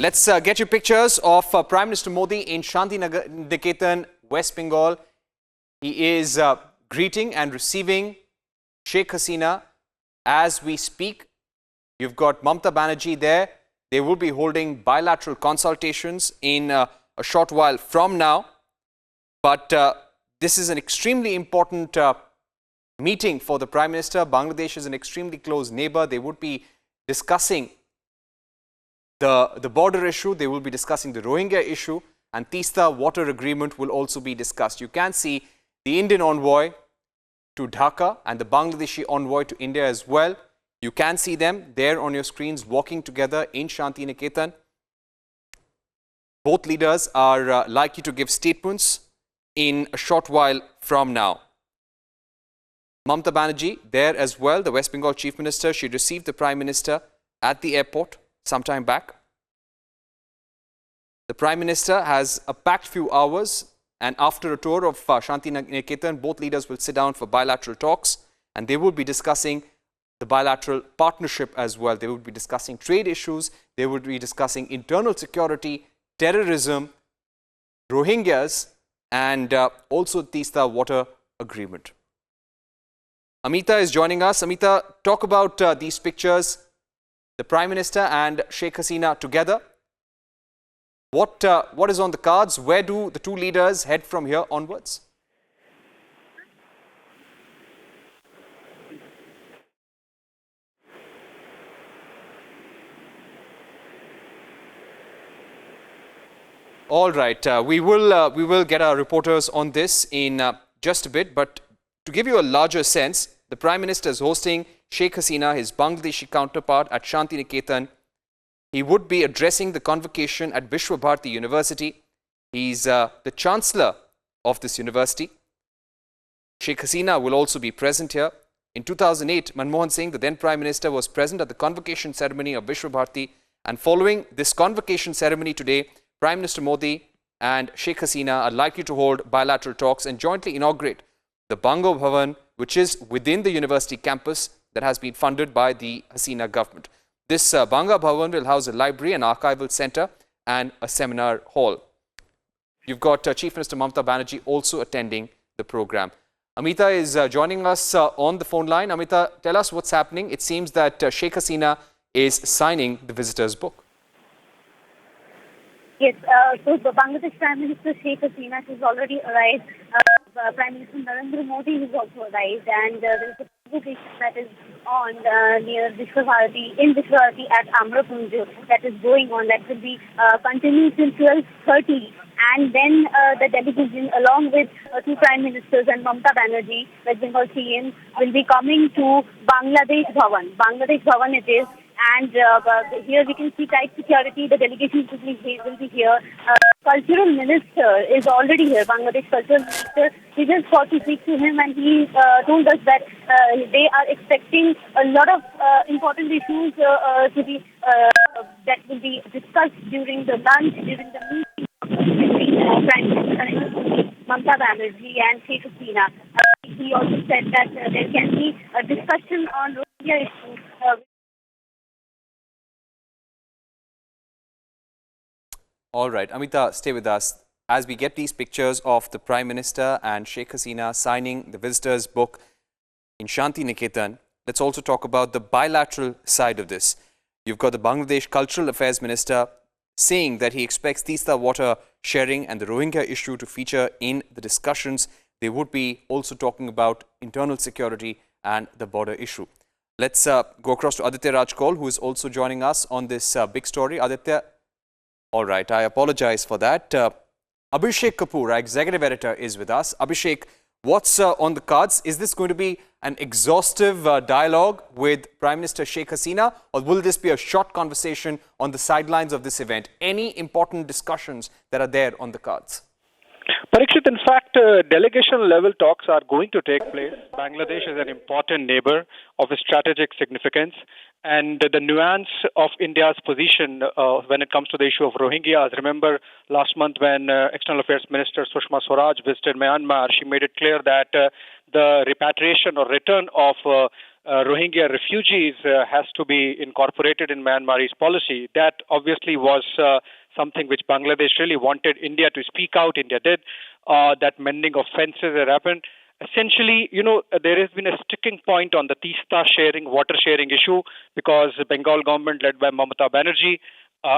Let's get you pictures of Prime Minister Modi in Shanti Niketan, West Bengal. He is greeting and receiving Sheikh Hasina as we speak. You've got Mamata Banerjee there. They will be holding bilateral consultations in a short while from now. But this is an extremely important meeting for the Prime Minister. Bangladesh is an extremely close neighbor. They would be discussing the border issue. They will be discussing the Rohingya issue, and Teesta water agreement will also be discussed. You can see the Indian envoy to Dhaka and the Bangladeshi envoy to India as well. You can see them there on your screens walking together in Shanti Niketan. Both leaders are likely to give statements in a short while from now. Mamata Banerjee there as well, the West Bengal Chief Minister. She received the Prime Minister at the airport some time back. The Prime Minister has a packed few hours, and after a tour of Shanti Niketan, both leaders will sit down for bilateral talks, and they will be discussing the bilateral partnership as well. They will be discussing trade issues, they will be discussing internal security, terrorism, Rohingyas, and also Teesta water agreement. Amita is joining us. Amita, talk about these pictures, the Prime Minister and Sheikh Hasina together. What is on the cards? Where do the two leaders head from here onwards? All right, we will get our reporters on this in just a bit, but to give you a larger sense, the Prime Minister is hosting Sheikh Hasina, his Bangladeshi counterpart, at Shanti Niketan. He would be addressing the convocation at Vishwa Bharati University. He's the Chancellor of this university. Sheikh Hasina will also be present here. In 2008, Manmohan Singh, the then Prime Minister, was present at the convocation ceremony of Vishwa Bharati. And following this convocation ceremony today, Prime Minister Modi and Sheikh Hasina are likely to hold bilateral talks and jointly inaugurate the Bango Bhavan, which is within the university campus that has been funded by the Hasina government. This Banga Bhavan will house a library, an archival centre and a seminar hall. You've got Chief Minister Mamata Banerjee also attending the programme. Amita is joining us on the phone line. Amita, tell us what's happening. It seems that Sheikh Hasina is signing the visitor's book. Yes, so the Bangladesh Prime Minister Sheikh Hasina has already arrived. Prime Minister Narendra Modi has also arrived, and there is a convocation that is on near Vishwa Bharati, in Vishwa Bharati at Amrapunj, that is going on. That will be continued till 12:30. And then the delegation, along with two Prime Ministers and Mamata Banerjee, West Bengal CM, will be coming to Bangladesh Bhavan. Bangladesh Bhavan it is. And here we can see tight security. The delegation will be here. Cultural Minister is already here. Bangladesh Cultural Minister. We just got to speak to him, and he told us that they are expecting a lot of important issues to be that will be discussed during the lunch, during the meeting between Prime Minister Mamata Banerjee and Sheikh Hasina. He also said that there can be a discussion on Rohingya issues. All right, Amita, stay with us. As we get these pictures of the Prime Minister and Sheikh Hasina signing the visitor's book in Shanti Niketan, let's also talk about the bilateral side of this. You've got the Bangladesh Cultural Affairs Minister saying that he expects Teesta water sharing and the Rohingya issue to feature in the discussions. They would be also talking about internal security and the border issue. Let's go across to Aditya Rajkol, who is also joining us on this big story. Aditya, all right, I apologize for that. Abhishek Kapoor, our executive editor, is with us. Abhishek, what's on the cards? Is this going to be an exhaustive dialogue with Prime Minister Sheikh Hasina, or will this be a short conversation on the sidelines of this event? Any important discussions that are there on the cards? Parikshit, in fact, delegation-level talks are going to take place. Bangladesh is an important neighbor of strategic significance, and the nuance of India's position when it comes to the issue of Rohingyas. Remember, last month when External Affairs Minister Sushma Swaraj visited Myanmar, she made it clear that the repatriation or return of Rohingya refugees has to be incorporated in Myanmar's policy. That obviously was something which Bangladesh really wanted India to speak out. India did. That mending of fences that happened. Essentially, there has been a sticking point on the Tista sharing, water sharing issue because the Bengal government led by Mamata Banerjee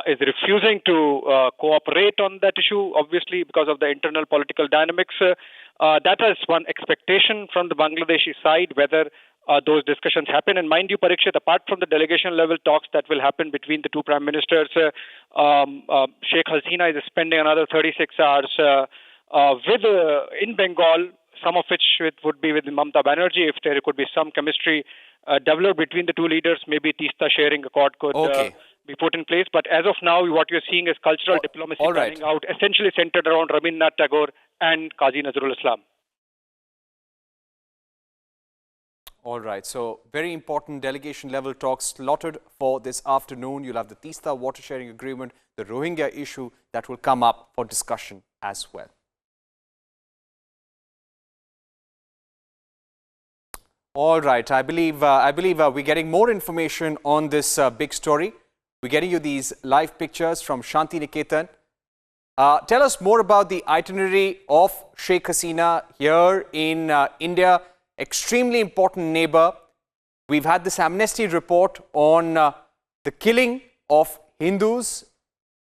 is refusing to cooperate on that issue, obviously because of the internal political dynamics. That is one expectation from the Bangladeshi side, whether those discussions happen. And mind you, Parikshit, apart from the delegation level talks that will happen between the two prime ministers, Sheikh Hasina is spending another 36 hours in Bengal, some of which would be with Mamata Banerjee. If there could be some chemistry developed between the two leaders, maybe Tista sharing accord could be put in place. But as of now, what you're seeing is cultural diplomacy panning out, essentially centered around Rabindranath Tagore and Qazi Nazrul Islam. All right. So, very important delegation level talks slotted for this afternoon. You'll have the Tista water sharing agreement, the Rohingya issue that will come up for discussion as well. All right. I believe we're getting more information on this big story. We're getting you these live pictures from Shanti Niketan. Tell us more about the itinerary of Sheikh Hasina here in India. Extremely important neighbor. We've had this amnesty report on the killing of Hindus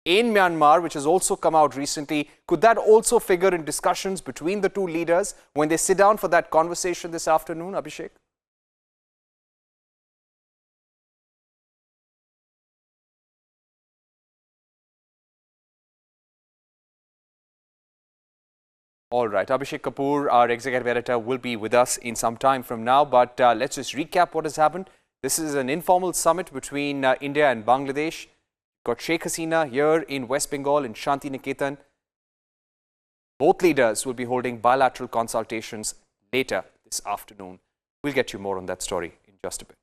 in Myanmar, which has also come out recently. Could that also figure in discussions between the two leaders when they sit down for that conversation this afternoon, Abhishek? All right, Abhishek Kapoor, our executive editor, will be with us in some time from now. But let's just recap what has happened. This is an informal summit between India and Bangladesh. Got Sheikh Hasina here in West Bengal in Shanti Niketan. Both leaders will be holding bilateral consultations later this afternoon. We'll get you more on that story in just a bit.